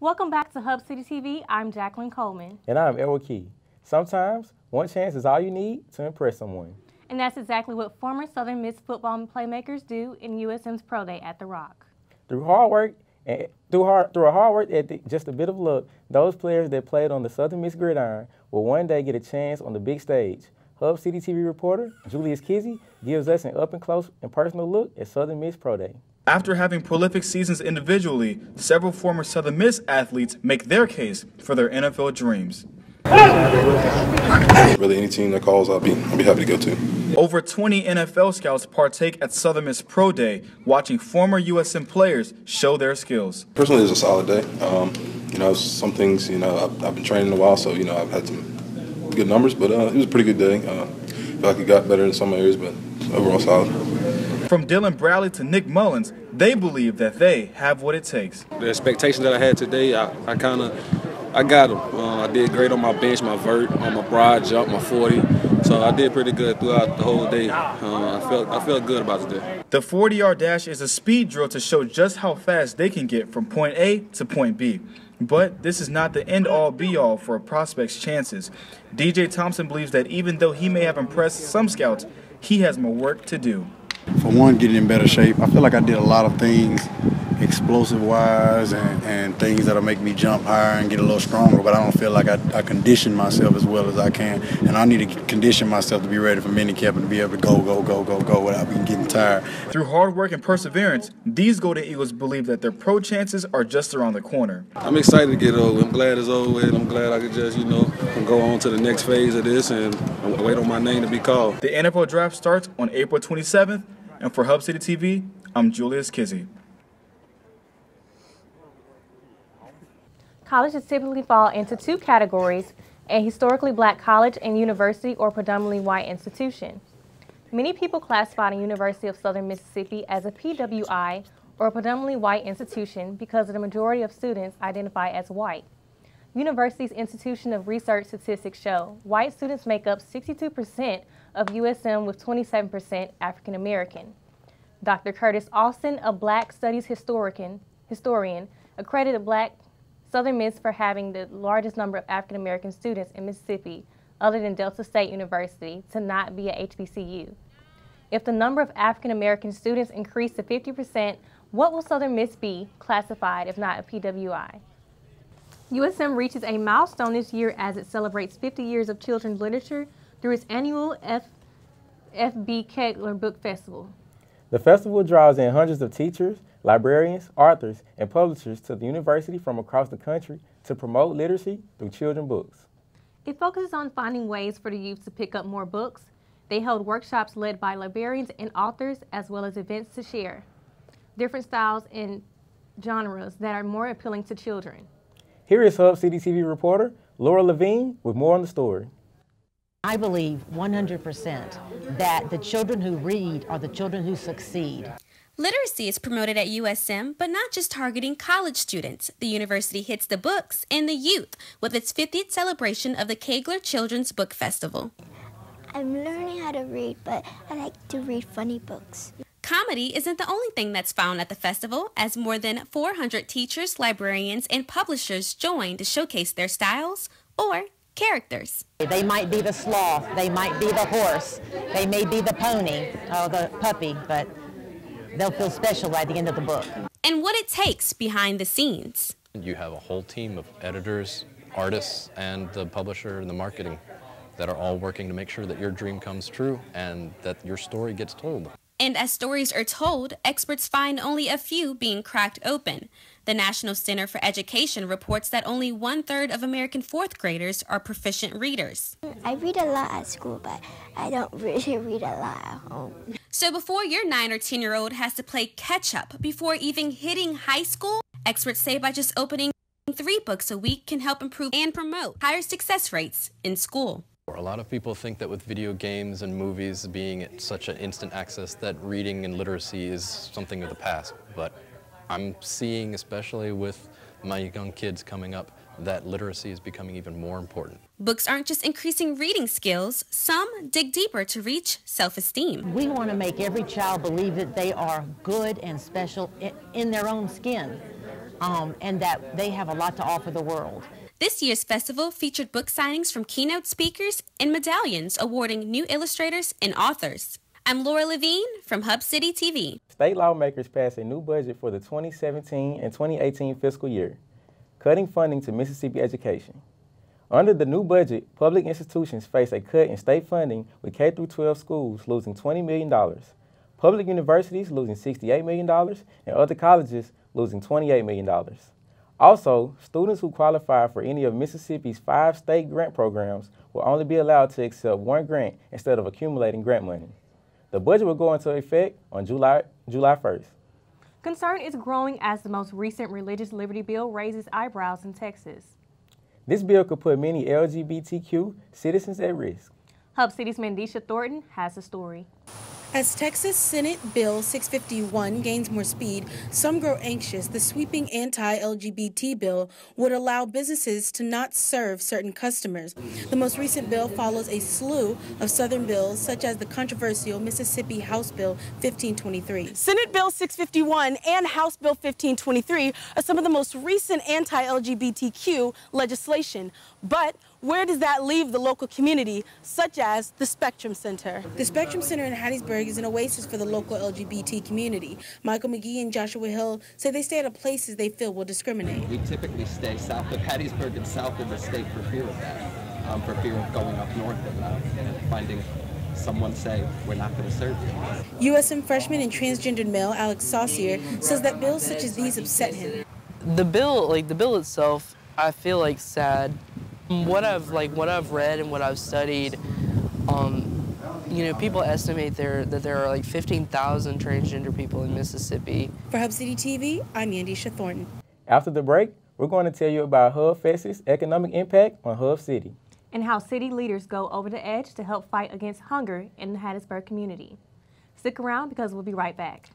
Welcome back to Hub City TV. I'm Jacqueline Coleman. And I'm Elwood Key. Sometimes, one chance is all you need to impress someone. And that's exactly what former Southern Miss football playmakers do in USM's Pro Day at The Rock. Through hard work and through a hard work ethic, just a bit of luck, those players that played on the Southern Miss gridiron will one day get a chance on the big stage. Hub City TV reporter Julius Kizzy gives us an up-and-close and personal look at Southern Miss Pro Day. After having prolific seasons individually, several former Southern Miss athletes make their case for their NFL dreams. Really, any team that calls, I'll be happy to go to. Over 20 NFL scouts partake at Southern Miss Pro Day, watching former USM players show their skills. Personally, it was a solid day. Some things, I've been training a while, so, I've had some good numbers, but it was a pretty good day. I feel like it got better in some areas, but overall solid. From Dylan Bradley to Nick Mullins, they believe that they have what it takes. The expectation that I had today, I got them. I did great on my bench, my vert, on my broad jump, my 40. So I did pretty good throughout the whole day. I felt good about today. The 40-yard dash is a speed drill to show just how fast they can get from point A to point B. But this is not the end-all, be-all for a prospect's chances. DJ Thompson believes that even though he may have impressed some scouts, he has more work to do. For one, getting in better shape. I feel like I did a lot of things explosive-wise and things that'll make me jump higher and get a little stronger, but I don't feel like I condition myself as well as I can. And I need to condition myself to be ready for minicamp and to be able to go without getting tired. Through hard work and perseverance, these Golden Eagles believe that their pro chances are just around the corner. I'm excited to get over. I'm glad it's over with. I'm glad I could just, go on to the next phase of this and wait on my name to be called. The NFL Draft starts on April 27th, and for Hub City TV, I'm Julius Kizzy. Colleges typically fall into two categories: a historically black college and university, or predominantly white institution. Many people classify the University of Southern Mississippi as a PWI, or a predominantly white institution, because the majority of students identify as white. University's Institution of Research statistics show white students make up 62% of USM, with 27% African American. Dr. Curtis Austin, a Black Studies historian, accredited Southern Miss for having the largest number of African American students in Mississippi, other than Delta State University, to not be a HBCU. If the number of African American students increase to 50%, what will Southern Miss be classified if not a PWI? USM reaches a milestone this year as it celebrates 50 years of children's literature through its annual F.B. Kegler Book Festival. The festival draws in hundreds of teachers, librarians, authors, and publishers to the university from across the country to promote literacy through children's books. It focuses on finding ways for the youth to pick up more books. They held workshops led by librarians and authors, as well as events to share different styles and genres that are more appealing to children. Here is Hub City TV reporter Laura Levine with more on the story. I believe 100% that the children who read are the children who succeed. Literacy is promoted at USM, but not just targeting college students. The university hits the books and the youth with its 50th celebration of the Kegler Children's Book Festival. I'm learning how to read, but I like to read funny books. Comedy isn't the only thing that's found at the festival, as more than 400 teachers, librarians, and publishers join to showcase their styles or characters. They might be the sloth, they might be the horse, they may be the pony, or the puppy, but they'll feel special at the end of the book. And what it takes behind the scenes. You have a whole team of editors, artists, and the publisher and the marketing that are all working to make sure that your dream comes true and that your story gets told. And as stories are told, experts find only a few being cracked open. The National Center for Education reports that only 1/3 of American fourth graders are proficient readers. I read a lot at school, but I don't really read a lot at home. So before your 9 or 10-year-old has to play catch-up before even hitting high school, experts say by just opening 3 books a week can help improve and promote higher success rates in school. A lot of people think that with video games and movies being at such an instant access that reading and literacy is something of the past, but I'm seeing, especially with my young kids coming up, that literacy is becoming even more important. Books aren't just increasing reading skills, some dig deeper to reach self-esteem. We want to make every child believe that they are good and special in their own skin. and that they have a lot to offer the world. This year's festival featured book signings from keynote speakers and medallions awarding new illustrators and authors. I'm Laura Levine from Hub City TV. State lawmakers passed a new budget for the 2017 and 2018 fiscal year, cutting funding to Mississippi education. Under the new budget, public institutions face a cut in state funding, with K-12 schools losing $20 million, public universities losing $68 million, and other colleges losing $28 million. Also, students who qualify for any of Mississippi's 5 state grant programs will only be allowed to accept one grant instead of accumulating grant money. The budget will go into effect on July 1st. Concern is growing as the most recent religious liberty bill raises eyebrows in Texas. This bill could put many LGBTQ citizens at risk. Hub City's Mandisha Thornton has the story. As Texas Senate Bill 651 gains more speed, some grow anxious. The sweeping anti-LGBT bill would allow businesses to not serve certain customers. The most recent bill follows a slew of Southern bills, such as the controversial Mississippi House Bill 1523. Senate Bill 651 and House Bill 1523 are some of the most recent anti-LGBTQ legislation. But where does that leave the local community, such as the Spectrum Center? The Spectrum Center in Hattiesburg is an oasis for the local LGBT community. Michael McGee and Joshua Hill say they stay at places they feel will discriminate. We typically stay south of Hattiesburg and south of the state for fear of that, for fear of going up north and finding someone say, we're not going to serve you. USM freshman and transgendered male Alex Saucier says that bills such as these upset him. The bill itself, I feel like sad. What I've read and what I've studied, people estimate that there are like 15,000 transgender people in Mississippi. For Hub City TV, I'm Yandisha Thornton. After the break, we're going to tell you about Hub Fest's economic impact on Hub City, and how city leaders go over the edge to help fight against hunger in the Hattiesburg community. Stick around because we'll be right back.